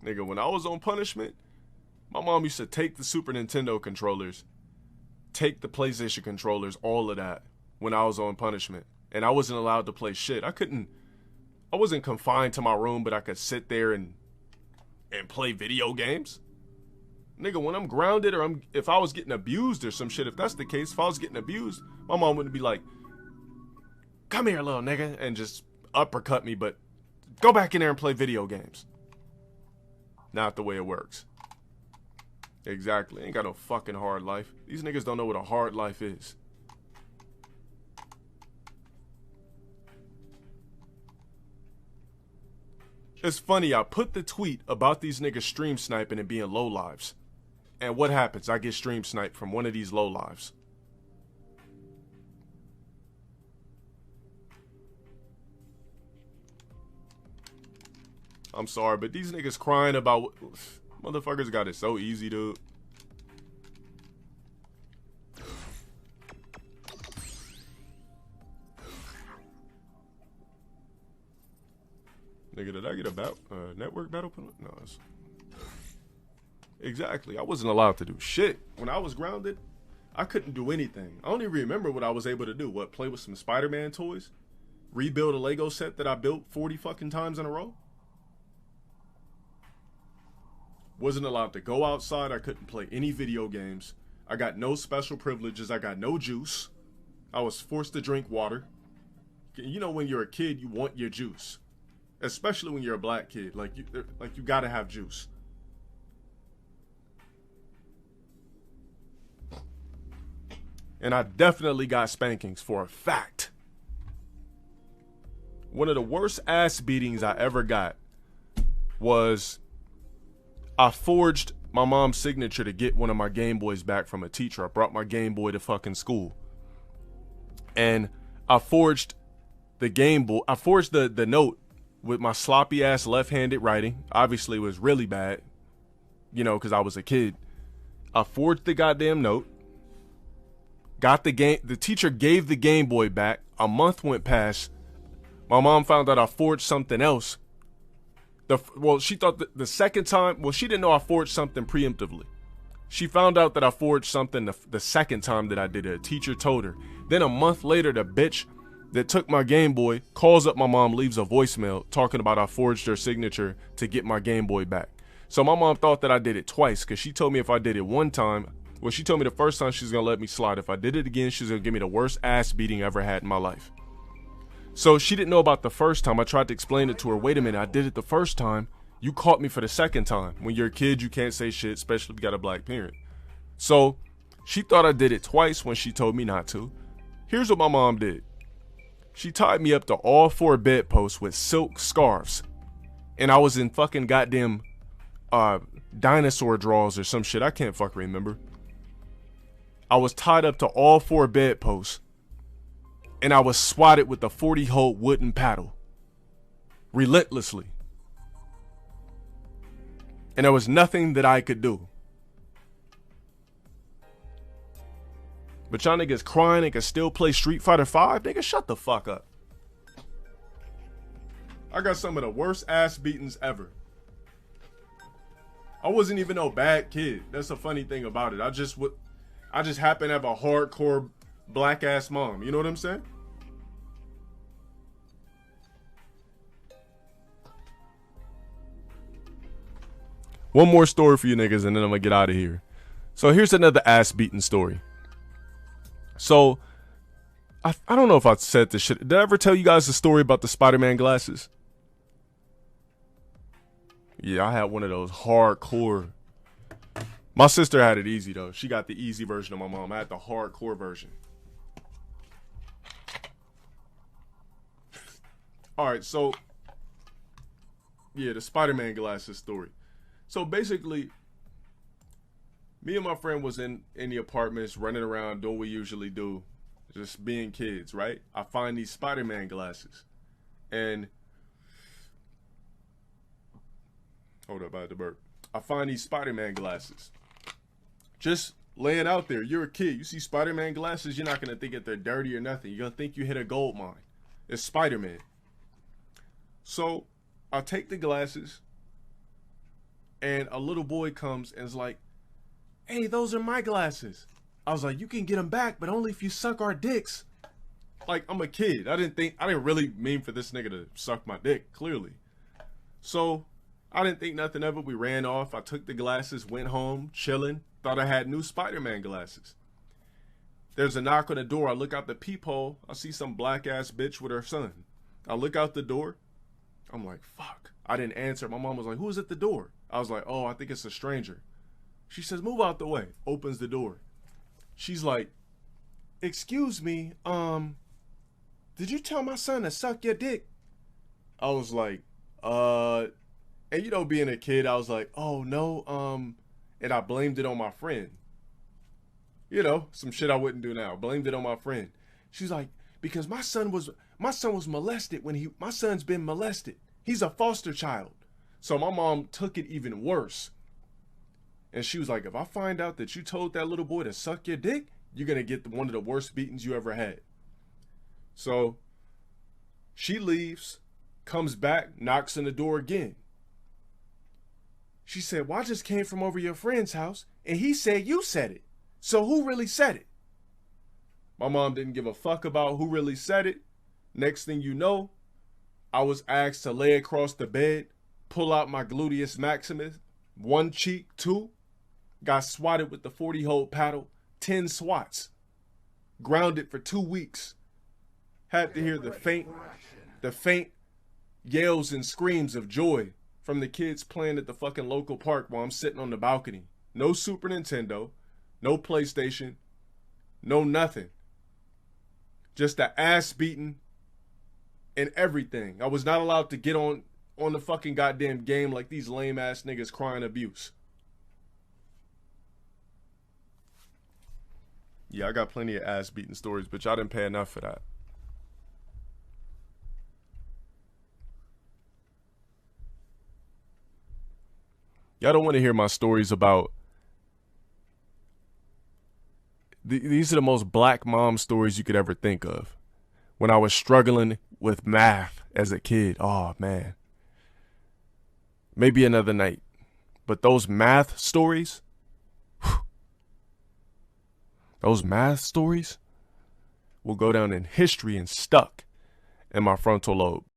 Nigga, when I was on punishment, my mom used to take the Super Nintendo controllers, take the PlayStation controllers, all of that when I was on punishment. And I wasn't allowed to play shit. I wasn't confined to my room, but I could sit there and play video games. Nigga, when I'm grounded or if I was getting abused or some shit, if that's the case, if I was getting abused, my mom wouldn't be like, come here, little nigga, and just uppercut me, but go back in there and play video games. Not the way it works. Exactly. Ain't got no fucking hard life. These niggas don't know what a hard life is. It's funny, I put the tweet about these niggas stream sniping and being low lives. And what happens? I get stream sniped from one of these low lives. I'm sorry, but these niggas crying about... Motherfuckers got it so easy, dude. Nigga, did I get a network battle? No, it's... Exactly. I wasn't allowed to do shit. When I was grounded, I couldn't do anything. I don't even remember what I was able to do. What, play with some Spider-Man toys? Rebuild a Lego set that I built 40 fucking times in a row? Wasn't allowed to go outside. I couldn't play any video games. I got no special privileges. I got no juice. I was forced to drink water. You know, when you're a kid, you want your juice. Especially when you're a black kid. Like you gotta have juice. And I definitely got spankings for a fact. One of the worst ass beatings I ever got was I forged my mom's signature to get one of my Game Boys back from a teacher. I brought my Game Boy to fucking school. And I forged the Game Boy. I forged the note with my sloppy ass left-handed writing. Obviously it was really bad, you know, because I was a kid. I forged the goddamn note. Got the teacher gave the Game Boy back. A month went past. My mom found out I forged something else. She thought the second time, she didn't know I forged something preemptively. She found out that I forged something the second time that I did it. A teacher told her. Then a month later, the bitch that took my Game Boy calls up my mom, leaves a voicemail talking about I forged her signature to get my Game Boy back. So my mom thought that I did it twice, because she told me if I did it one time, she told me the first time she's going to let me slide. If I did it again, she's going to give me the worst ass beating I ever had in my life. So she didn't know about the first time. I tried to explain it to her. Wait a minute, I did it the first time. You caught me for the second time. When you're a kid, you can't say shit, especially if you got a black parent. So she thought I did it twice when she told me not to. Here's what my mom did. She tied me up to all 4 bedposts with silk scarves. And I was in fucking goddamn dinosaur drawers or some shit. I can't fucking remember. I was tied up to all 4 bedposts. And I was swatted with a 40-hole wooden paddle. Relentlessly. And there was nothing that I could do. But y'all niggas crying and can still play Street Fighter 5? Nigga, shut the fuck up. I got some of the worst ass beatings ever. I wasn't even no bad kid. That's the funny thing about it. I just happen to have a hardcore black ass mom. You know what I'm saying? One more story for you niggas and then I'm gonna get out of here. So here's another ass beating story. So I don't know if I said this shit. Did I ever tell you guys the story about the Spider-Man glasses? Yeah, I had one of those hardcore. My sister had it easy though. She got the easy version of my mom. I had the hardcore version. Alright, so yeah, the Spider-Man glasses story. So basically, me and my friend was in the apartments running around doing what we usually do. Just being kids, right? I find these Spider-Man glasses. And hold up, I had to burp. I find these Spider-Man glasses. Just laying out there. You're a kid. You see Spider-Man glasses, you're not going to think that they're dirty or nothing. You're going to think you hit a gold mine. It's Spider-Man. So I take the glasses. And a little boy comes and is like, hey, those are my glasses. I was like, you can get them back, but only if you suck our dicks. Like, I'm a kid. I didn't really mean for this nigga to suck my dick, clearly. So I didn't think nothing of it. We ran off. I took the glasses, went home, chilling. Thought I had new Spider-Man glasses. There's a knock on the door. I look out the peephole. I see some black ass bitch with her son. I look out the door. I'm like, fuck. I didn't answer. My mom was like, who's at the door? I was like, oh, I think it's a stranger. She says, move out the way. Opens the door. She's like, excuse me, did you tell my son to suck your dick? I was like, and you know, being a kid, I was like, oh no, and I blamed it on my friend. You know, some shit I wouldn't do now. Blamed it on my friend. She's like, because my son was molested my son's been molested. He's a foster child. So my mom took it even worse. And she was like, if I find out that you told that little boy to suck your dick, you're going to get one of the worst beatings you ever had. So she leaves, comes back, knocks on the door again. She said, well, I just came from over your friend's house, and he said you said it. So who really said it? My mom didn't give a fuck about who really said it. Next thing you know, I was asked to lay across the bed, pull out my gluteus maximus, one cheek, two. Got swatted with the 40-hole paddle, 10 swats. Grounded for 2 weeks. Had to hear the faint yells and screams of joy from the kids playing at the fucking local park while I'm sitting on the balcony. No Super Nintendo, no PlayStation, no nothing. Just the ass beating and everything. I was not allowed to get on the fucking goddamn game like these lame ass niggas crying abuse. Yeah, I got plenty of ass beating stories, but y'all didn't pay enough for that. Y'all don't want to hear my stories about... These are the most black mom stories you could ever think of. When I was struggling with math as a kid. Oh, man. Maybe another night. But those math stories... Those math stories will go down in history and stuck in my frontal lobe.